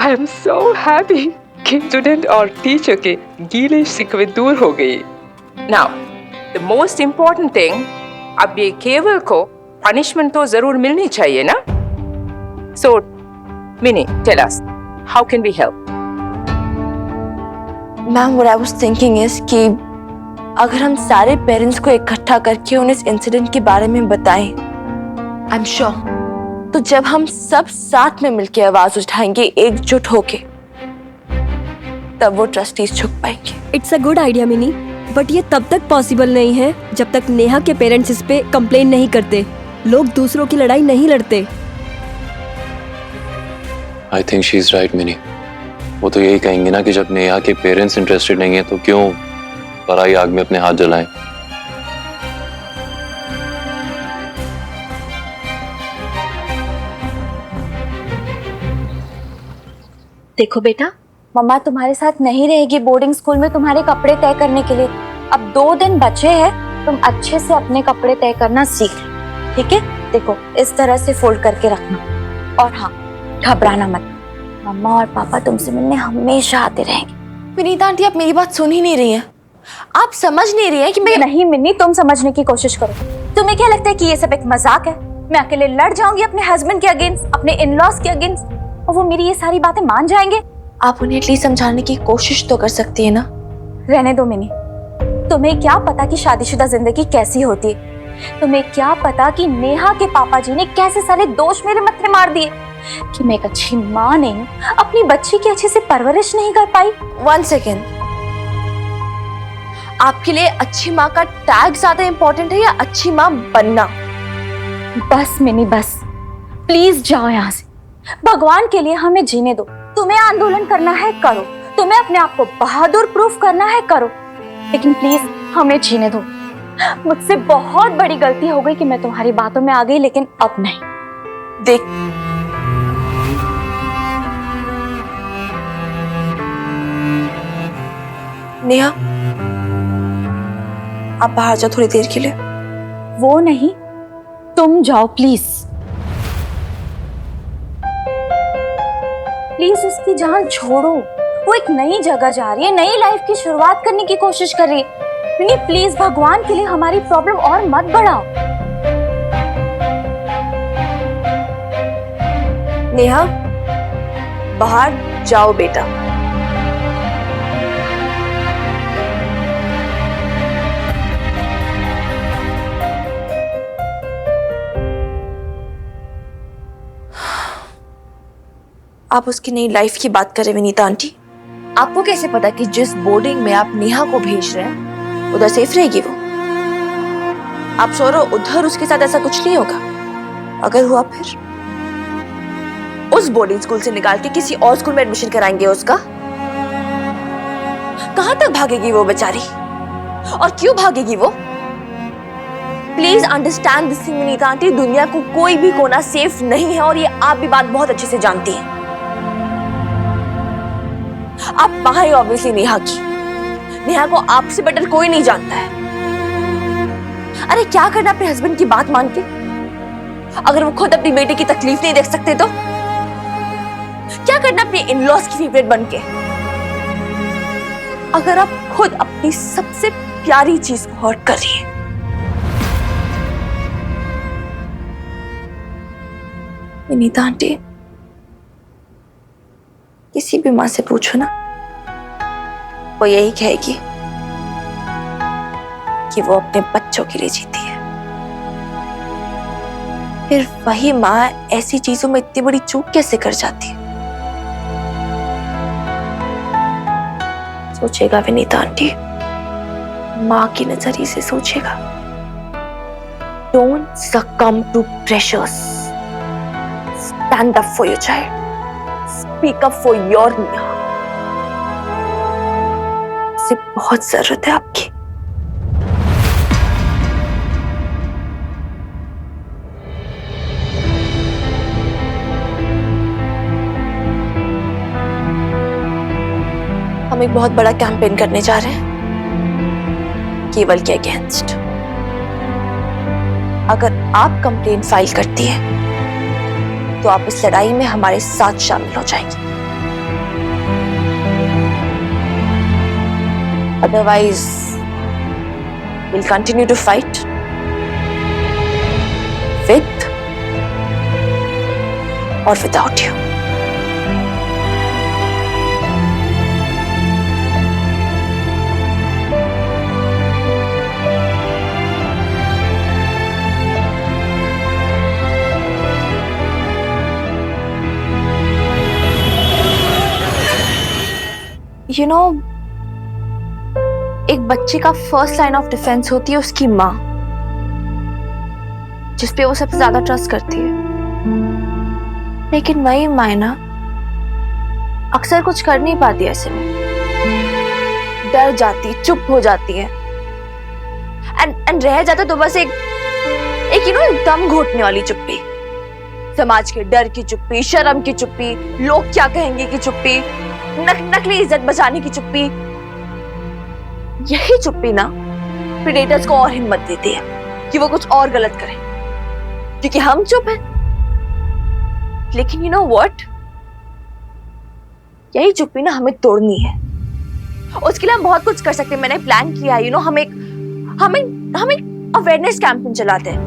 I am so happy कि student और teacher के गीले शिकवे दूर हो गए। Now the most important thing, अब ये केवल को पनिशमेंट तो जरूर मिलनी चाहिए ना। So Mini, tell us, how can we help? Ma'am, what I was thinking is कि अगर हम सारे पेरेंट्स को इकट्ठा करके उन्हें इस इंसिडेंट के बारे में बताएं, आई एम श्योर तो जब हम सब साथ में मिलकर आवाज उठाएंगे एकजुट होके, तब वो ट्रस्टीज झुक पाएंगे। It's a good idea mini, but ये तब तक पॉसिबल नहीं है जब तक नेहा के पेरेंट्स इस पे कंप्लेन नहीं करते। लोग दूसरों की लड़ाई नहीं लड़ते। I think she is right mini. वो तो यही कहेंगे ना कि जब नेहा के पेरेंट्स इंटरेस्टेड नहीं है तो क्यों पराई आग में अपने हाथ जलाएं। देखो बेटा, मम्मा तुम्हारे साथ नहीं रहेगी बोर्डिंग स्कूल में तुम्हारे कपड़े तय करने के लिए। अब 2 दिन बचे हैं, तुम अच्छे से अपने कपड़े तय करना सीख लो, ठीक है? देखो इस तरह से फोल्ड करके रखना, और हाँ, घबराना मत। मम्मा और पापा तुमसे मिलने हमेशा आते रहेंगे। विनीता आंटी, आप मेरी बात सुन ही नहीं रही हैं। आप समझ नहीं रही हैं कि मैं नहीं मिन्नी, तुम समझने की कोशिश करो। तुम्हें क्या लगता है कि ये सब एक मजाक है? मैं अकेले लड़ जाऊंगी अपने हस्बैंड के अगेंस्ट, अपने इन-लॉज के अगेंस्ट, और वो मेरी ये सारी बातें मान जाएंगे? आप उन्हें एटलीस्ट समझाने की कोशिश तो कर सकती है ना। रहने दो मिनी, तुम्हें क्या पता कि शादीशुदा जिंदगी कैसी होती है? तुम्हें क्या पता कि नेहा के पापा जी ने कैसे सारे दोष मेरे मत्थे मार दिए कि मैं एक अच्छी माँ नहीं हूँ, अपनी बच्ची की अच्छे से परवरिश नहीं कर पाई। 1 सेकेंड, आपके लिए अच्छी माँ का टैग ज्यादा इंपॉर्टेंट है या अच्छी माँ बनना? बस मिनी बस, प्लीज जाओ यहाँ से। भगवान के लिए हमें जीने दो। तुम्हें आंदोलन करना है करो, तुम्हें अपने आप को बहादुर प्रूफ करना है करो, लेकिन प्लीज हमें जीने दो। मुझसे बहुत बड़ी गलती हो गई कि मैं तुम्हारी बातों में आ गई, लेकिन अब नहीं। देख, नेहा, आप बाहर जाओ थोड़ी देर के लिए। वो नहीं, तुम जाओ प्लीज। प्लीज उसकी जान छोड़ो। वो एक नई जगह जा रही है, नई लाइफ की शुरुआत करने की कोशिश कर रही है। प्लीज भगवान के लिए हमारी प्रॉब्लम और मत बढ़ाओ। नेहा, बाहर जाओ बेटा। आप उसकी नई लाइफ की बात करें विनीता आंटी। आपको कैसे पता कि जिस बोर्डिंग में आप नेहा को भेज रहे हैं उधर सेफ रहेगी वो? आप सो रहे हो उधर उसके साथ ऐसा कुछ नहीं होगा। अगर हुआ फिर उस बोर्डिंग स्कूल से निकाल के किसी और स्कूल में एडमिशन कराएंगे उसका। कहां तक भागेगी वो बेचारी, और क्यों भागेगी वो? Please understand this thing Vinita aunty, दुनिया को कोई भी कोना सेफ नहीं है, और ये आप भी बात बहुत अच्छे से जानती हैं। आप मां हैं ऑब्वियसली नेहा की। नेहा को आपसे बेटर कोई नहीं जानता है। अरे क्या करना अपने हस्बैंड की बात मान के? अगर वो खुद अपनी बेटी की तकलीफ नहीं देख सकते तो क्या करना अपने इन-लॉज की फेवरेट बनके? अगर आप खुद अपनी सबसे प्यारी चीज को हर्ट कर रही है। विनीता आंटी, किसी भी माँ से पूछो ना, वो यही कहेगी कि वो अपने बच्चों के लिए जीती है। फिर वही माँ ऐसी चीजों में इतनी बड़ी चूक कैसे कर जाती है? सोचेगा विनीता आंटी, माँ की नजरिए से सोचेगा। Don't succumb to pressures. Stand up for your child. Speak up for your Neha. इसे बहुत जरूरत है आपकी। हम एक बहुत बड़ा कैंपेन करने जा रहे हैं केवल के अगेंस्ट। अगर आप कंप्लेंट फाइल करती है तो आप इस लड़ाई में हमारे साथ शामिल हो जाएंगी। Otherwise, we'll continue to fight with or without you. You know, एक बच्चे का फर्स्ट लाइन ऑफ डिफेंस होती है उसकी माँ, जिसपे वो सबसे ज्यादा ट्रस्ट करती है। लेकिन वही माँ ना अक्सर कुछ कर नहीं पाती ऐसे में, डर जाती, चुप हो जाती है एंड रह जाता तो बस एक दम घोटने वाली चुप्पी, समाज के डर की चुप्पी, शर्म की चुप्पी, लोग क्या कहेंगे की चुप्पी, नकली इज्जत बचाने की चुप्पी। यही चुप्पी ना प्रेडेटर्स को और हिम्मत देती है कि वो कुछ और गलत करें, क्योंकि हम चुप हैं। लेकिन यू नो व्हाट, यही चुप्पी ना हमें तोड़नी है। उसके लिए हम बहुत कुछ कर सकते हैं। मैंने प्लान किया है, हम एक अवेयरनेस कैंपेन चलाते हैं।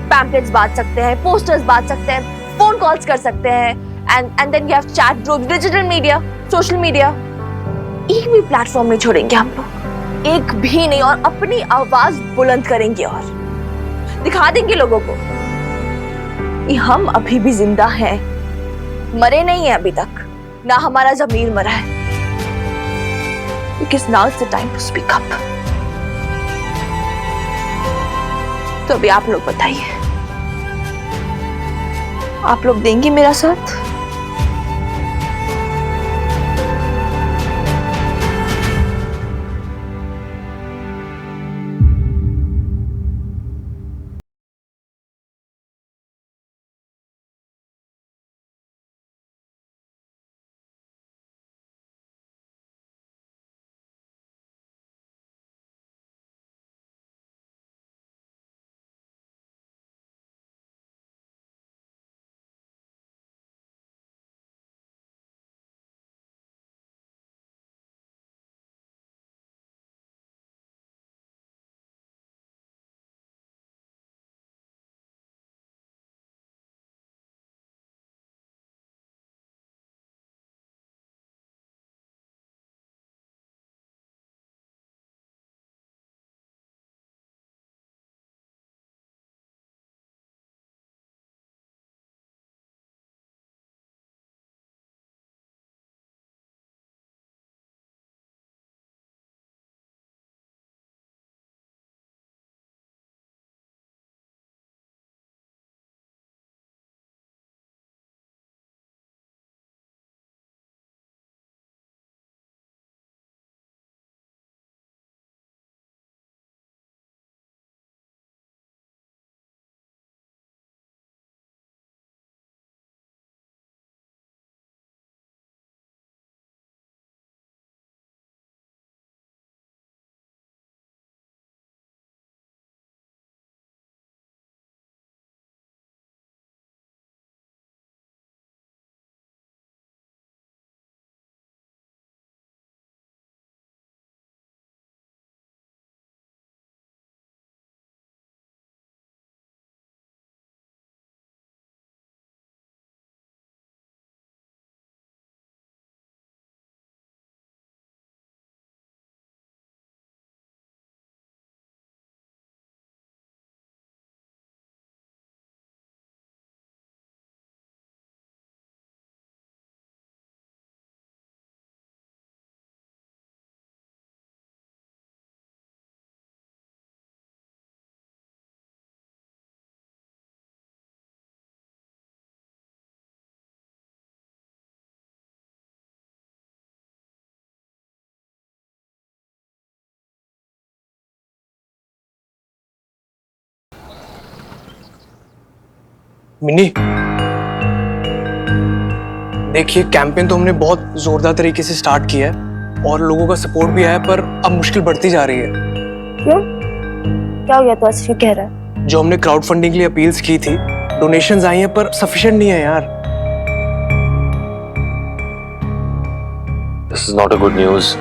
पैम्पलेट्स बांट सकते हैं, पोस्टर्स बांट सकते हैं, फोन कॉल्स कर सकते हैं, and then you have chat groups, digital media, social media. एक भी प्लेटफॉर्म नहीं छोड़ेंगे हम लोग, एक भी नहीं, और अपनी आवाज बुलंद करेंगे और दिखा देंगे लोगों को कि हम अभी भी जिंदा हैं, मरे नहीं हैं अभी तक, ना हमारा ज़मीर मरा है। Because now is the time to speak up. तो अभी आप लोग बताइए, आप लोग देंगे मेरा साथ? मिनी, देखिए कैंपेन तो हमने बहुत जोरदार तरीके से स्टार्ट किया है और लोगों का सपोर्ट भी आया, पर अब मुश्किल बढ़ती जा रही है। क्यों? क्या हो गया? तो ऐसे कह रहा है। जो हमने क्राउड फंडिंग के लिए अपील्स की थी, डोनेशंस आई हैं, पर सफिशिएंट नहीं है यार। This is not a good news.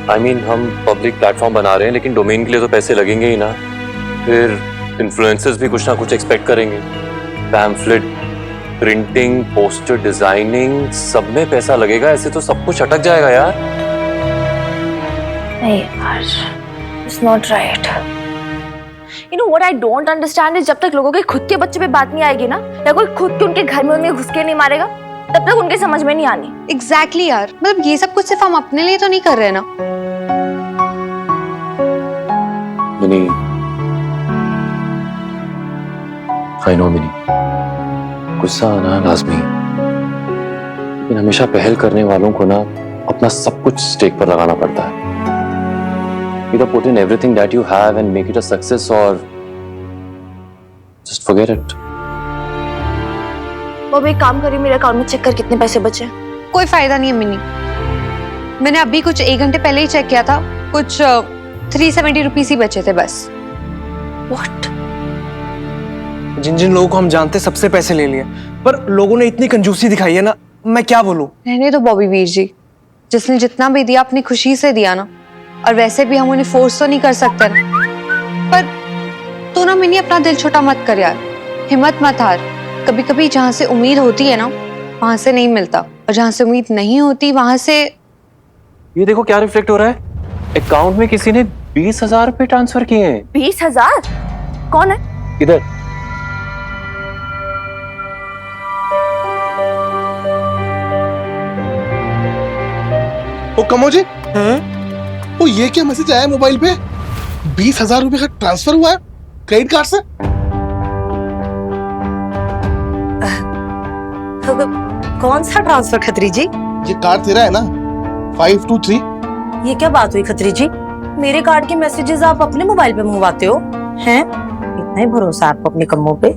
I mean, हम पब्लिक प्लेटफॉर्म बना रहे हैं, लेकिन डोमेन के लिए तो पैसे लगेंगे ही ना। फिर इन्फ्लुएंसर्स भी कुछ ना कुछ एक्सपेक्ट करेंगे। पैम्फलेट, प्रिंटिंग, पोस्टर डिजाइनिंग, सब में पैसा लगेगा। ऐसे तो सब कुछ अटक जाएगा यार। नहीं यार, it's not right. You know what I don't understand is जब तक लोगों के खुद के बच्चे पे बात नहीं आएगी ना, या कोई खुद के उनके घर में उन्हें घुस के नहीं मारेगा, तब तक उनके समझ में नहीं आनी। एग्जैक्टली यार, मतलब ये सब कुछ सिर्फ हम अपने लिए तो नहीं कर रहे ना। मिनी, I know मिनी, गुस्सा आना लाजमी, लेकिन हमेशा पहल करने वालों को ना अपना सब कुछ स्टेक पर लगाना पड़ता है। Either put in everything that you have and make it a success, or just forget it. वो भी एक काम करिए, मेरे अकाउंट में चेक कर कितने पैसे बचे हैं। कोई फायदा नहीं है मिनी, मैंने अभी कुछ 1 घंटे पहले ही चेक किया था, कुछ 370 रुपीस ही बचे थे बस। What? जिन जिन लोगों को हम जानते सबसे पैसे ले लिए, पर लोगों ने इतनी कंजूसी दिखाई है ना, मैं क्या बोलूं। रहने दो बॉबी वीर जी, जिसने जितना भी दिया अपनी खुशी से दिया ना, और वैसे भी हम उन्हें फोर्स तो नहीं कर सकते ना। पर तू ना मिनी अपना दिल छोटा मत कर यार, हिम्मत मत हार। कभी कभी जहाँ से उम्मीद होती है ना, वहां से नहीं मिलता, और जहाँ से उम्मीद नहीं होती वहां से। ये देखो क्या रिफ्लेक्ट हो रहा है। अकाउंट में किसी ने 20,000 रुपए ट्रांसफर किए हैं। 20,000? कौन है? इधर। ओ कमो जी, ओ ये क्या मैसेज आया मोबाइल पे? 20,000 रुपए का ट्रांसफर हुआ है क्रेडिट कार्ड से। कौन सा ट्रांसफर खत्री जी? ये कार्ड तेरा है ना, 523। ये क्या बात हुई खत्री जी? मेरे कार्ड के मैसेजेस आप अपने मोबाइल पे मंगवाते हो हैं? इतना ही भरोसा आपको अपने कम्मों पे?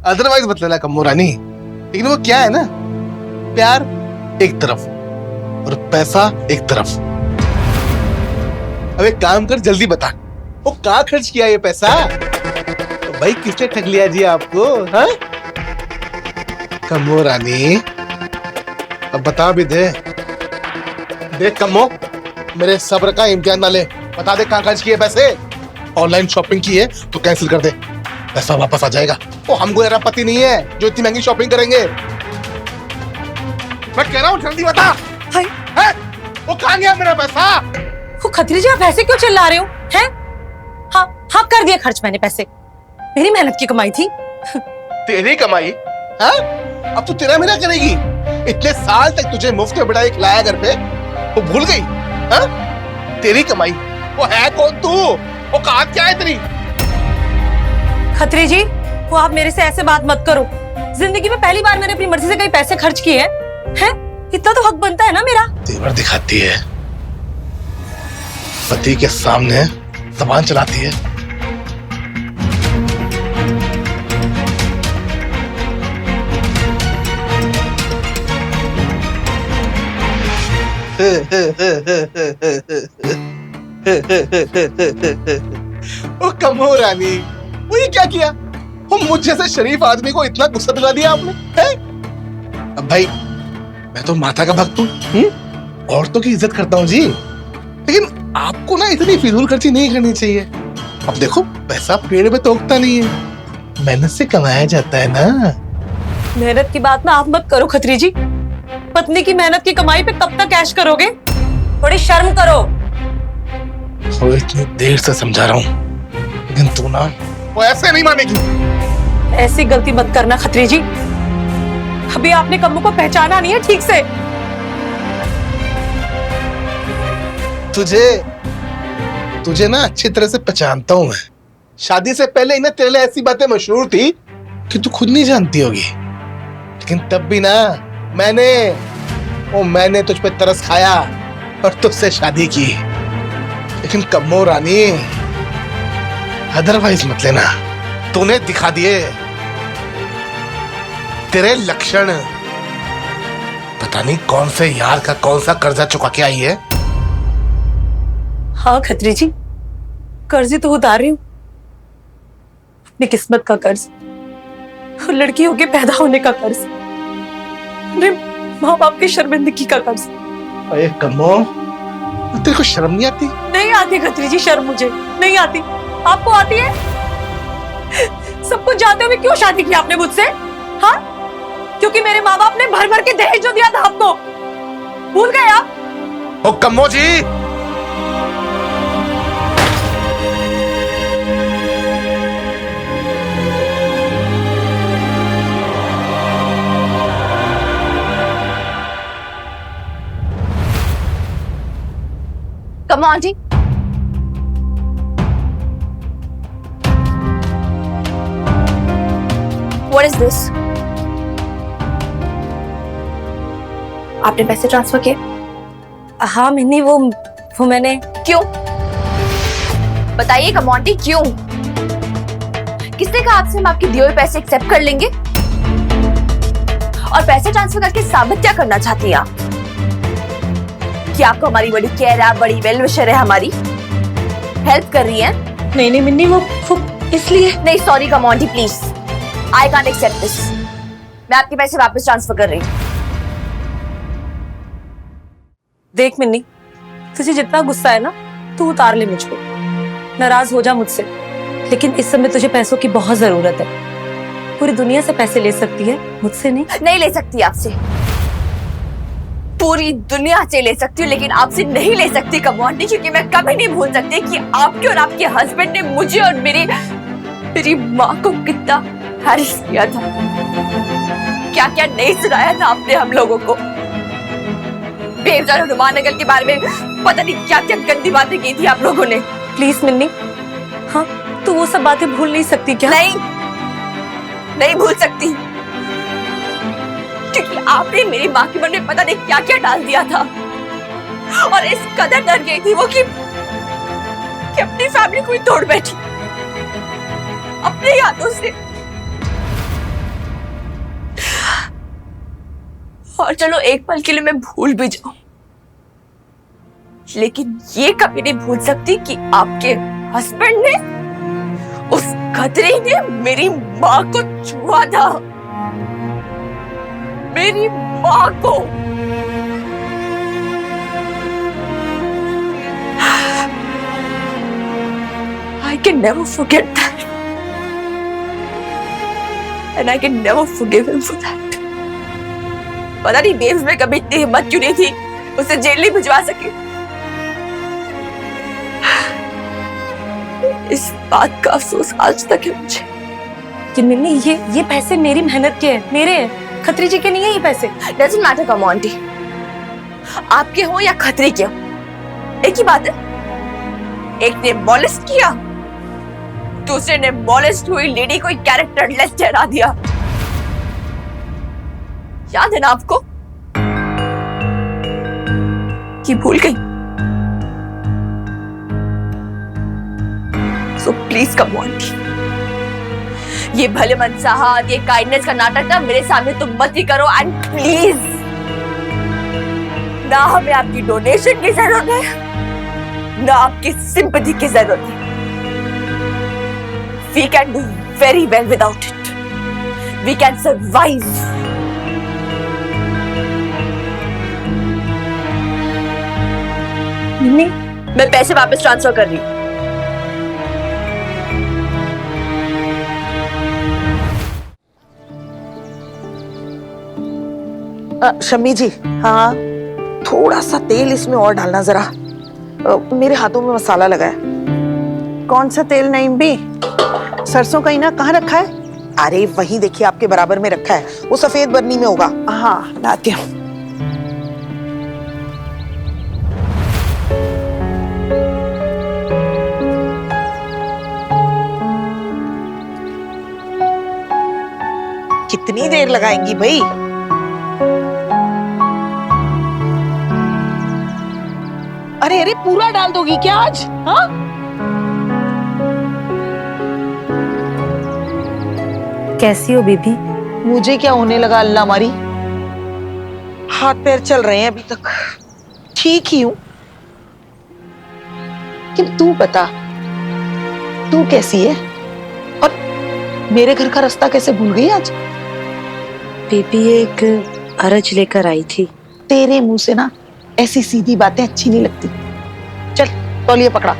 अदरवाइज बत लेना कम्मो रानी, लेकिन वो क्या है ना, प्यार एक तरफ और पैसा एक तरफ। अब एक काम कर, जल्दी बता, वो कहाँ खर्च किया ये पैसा? तो भाई किसने ठग लिया जी आपको? हाँ कम्मो रानी, अब बता भी दे। देख कम्मो, मेरे सब्र का इम्तिहान ना ले, बता दे कहाँ खर्च किए पैसे। ऑनलाइन शॉपिंग की है तो कैंसिल कर दे, पैसा वापस आ जाएगा। वो हमको मेरा पति नहीं है जो इतनी महंगी शॉपिंग करेंगे। मैं कह रहा हूँ जल्दी बता। हाय, है? वो कहाँ गया मेरा पैसा? वो खत्री जी आप ऐसे क्यों चिल्ला रहे हो हैं? हाँ हाँ, कर दिए खर्च मैंने पैसे, मेरी मेहनत की कमाई थी। तेरी कमाई? हाँ? अब तू तेरा मेरा करेगी? इतने साल तक तुझे मुफ्त में बिठाए खिलाया घर पे, वो भूल गई? हाँ? तेरी कमाई? वो है कौन तू? वो कहाँ क्या है तेरी? खत्री जी, वो आप मेरे से ऐसे बात मत करो। जिंदगी में पहली बार मैंने अपनी मर्जी से कई पैसे खर्च किए हैं। इतना तो हक बनता है ना मेरा। तेवर दिखाती है, पति के सामने जबान चलाती है। ओ कमो रानी, वो ये क्या किया? वो मुझ जैसे शरीफ आदमी को इतना गुस्सा दिला दिया आपने, हैं? अब भाई मैं तो माता का भक्त हूँ, औरतों की इज्जत करता हूँ जी, लेकिन आपको ना इतनी फिजूल खर्ची नहीं करनी चाहिए। अब देखो पैसा पेड़ पे तो उगता नहीं है, मेहनत से कमाया जाता है ना। मेहनत की बात ना आप मत करो खत्री जी। पत्नी की मेहनत की कमाई पे कब तक ऐश करोगे? थोड़ी शर्म करो। वो इतनी देर से समझा रहा हूँ, लेकिन तू ना वो ऐसे नहीं मानेगी। ऐसी गलती मत करना खत्री जी, अभी आपने कम्मों को पहचाना नहीं है ठीक से। तुझे ना अच्छी तरह से पहचानता हूं मैं। शादी से पहले ना तेरे लिए ऐसी बातें मशहूर थी कि तू खुद नहीं जानती होगी, लेकिन तब भी ना मैंने तुझ पे तरस खाया और तुझसे शादी की। लेकिन कम्मो रानी, अदरवाइज मत लेना, तूने दिखा दिए तेरे लक्षण। पता नहीं कौन से यार का कौन सा कर्जा चुका के आई है। हाँ खत्री जी, कर्ज तो उतार रही हूँ, अपनी किस्मत का कर्ज, लड़की होके पैदा होने का कर्ज। माँ बाप की शर्मिंदगी का कर्ज। अरे कमो, तेरे को शर्म नहीं आती? नहीं आती खत्री जी शर्म, मुझे नहीं आती। आपको आती है? सब कुछ जानते हुए क्यों शादी की आपने मुझसे? हाँ, क्योंकि मेरे माँ बाप ने भर भर के दहेज जो दिया था आपको, भूल गए आप? ओ कमो जी, Come on, auntie. What is this? आपने पैसे ट्रांसफर किए? हाँ मिन्नी, वो मैंने। क्यों? बताइए कमौंटी, क्यों? किसने कहा आपसे हम आपके दिए हुए पैसे एक्सेप्ट कर लेंगे? और पैसे ट्रांसफर करके साबित क्या करना चाहती हैं आप? कि आपको हमारी बड़ी केयर है, बड़ी वेल विशर है, हमारी हेल्प कर रही हैं? नहीं मिन्नी, वो इसलिए नहीं, सॉरी कमौंटी, please I can't accept this. मैं आपके पैसे वापस ट्रांसफर कर रही हूँ। देख मिन्नी, तुझे जितना गुस्सा है ना तू उतार ले मुझ पे, नाराज हो जा मुझसे, लेकिन इस समय तुझे पैसों की बहुत जरूरत है। पूरी दुनिया से पैसे ले सकती है, मुझसे नहीं। नहीं ले सकती आपसे, पूरी दुनिया से ले सकती हूँ, लेकिन आपसे नहीं ले सकती कमौंटी, क्योंकि मैं कभी नहीं भूल सकती कि आपके और आपके हस्बैंड ने मुझे और मेरी माँ को कितना हर्ष किया था। क्या क्या नहीं सुनाया था आपने हम लोगों को। बेवजह हनुमान नगर के बारे में पता नहीं क्या क्या गंदी बातें की थी आप लोगों ने। प्लीज मिन्नी, हाँ तू वो सब बातें भूल नहीं सकती क्या? नहीं भूल सकती, क्योंकि आपने मेरी माँ के मन में पता नहीं क्या क्या डाल दिया था, और इस कदर डर गई थी वो कि अपनी फैमिली को ही तोड़ बैठी अपने यादों से। और चलो एक पल के लिए मैं भूल भी जाऊं, लेकिन ये कभी नहीं भूल सकती कि आपके हस्बैंड ने, उस खतरे ने मेरी माँ को छुआ था, मेरी माँ को। I can never forget that, and I can never forgive him for that. पता नहीं बेब्स में कभी इतनी हिम्मत क्यों नहीं थी उसे जेल नहीं भिजवा सके। इस बात का अफसोस आज तक है मुझे कि मिन्नी ये पैसे मेरी मेहनत के हैं, मेरे हैं, खत्री जी के नहीं है ये पैसे। Doesn't matter कमौंटी, आपके हो या खतरी के हो, एक ही बात है। एक ने मॉलेस्ट किया, दूसरे ने मॉलेस्ट हुई लेडी को कैरेक्टरलेस ठहरा दिया। याद है ना आपको कि भूल गई? सो प्लीज कमौंटी, ये भले मनसाहत, ये काइंडनेस का नाटक ना मेरे सामने तुम मत ही करो। एंड प्लीज, ना हमें आपकी डोनेशन की जरूरत है, ना आपकी सिंपैथी की जरूरत है। We can do very well without it. We can survive. Minni, मैं पैसे वापस ट्रांसफर कर रही हूँ। शम्मी जी, हाँ थोड़ा सा तेल इसमें और डालना जरा, मेरे हाथों में मसाला लगा है। कौन सा तेल नईम भी? सरसों का ही ना? कहाँ रखा है? अरे वहीं देखिए, आपके बराबर में रखा है, वो सफेद बर्नी में होगा। हाँ लाती हूँ। कितनी देर लगाएंगी भाई? अरे अरे पूरा डाल दोगी क्या आज? हाँ कैसी हो बीबी? मुझे क्या होने लगा, अल्लाह हमारी, हाथ पैर चल रहे हैं, अभी तक ठीक ही हूं। कि तू बता, तू कैसी है और मेरे घर का रास्ता कैसे भूल गई आज? बीबी एक अर्ज लेकर आई थी। तेरे मुंह से ना ऐसी सीधी बातें अच्छी नहीं लगती। चल तौलिया पकड़ा।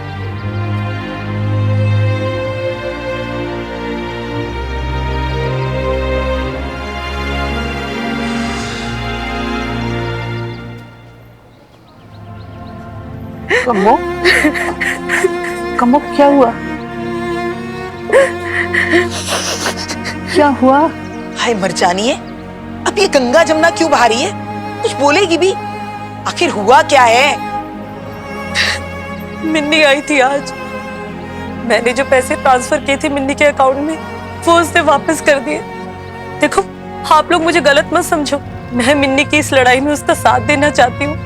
कम्मो, कम्मो क्या हुआ? क्या हुआ? हाय मर जानी है, अब ये गंगा जमुना क्यों बहा रही है? कुछ बोलेगी भी? आखिर हुआ क्या है? मिन्नी आई थी आज। मैंने जो पैसे ट्रांसफर किए थे मिन्नी के अकाउंट में वो उसने वापस कर दिए। देखो आप लोग मुझे गलत मत समझो, मैं मिन्नी की इस लड़ाई में उसका साथ देना चाहती हूँ,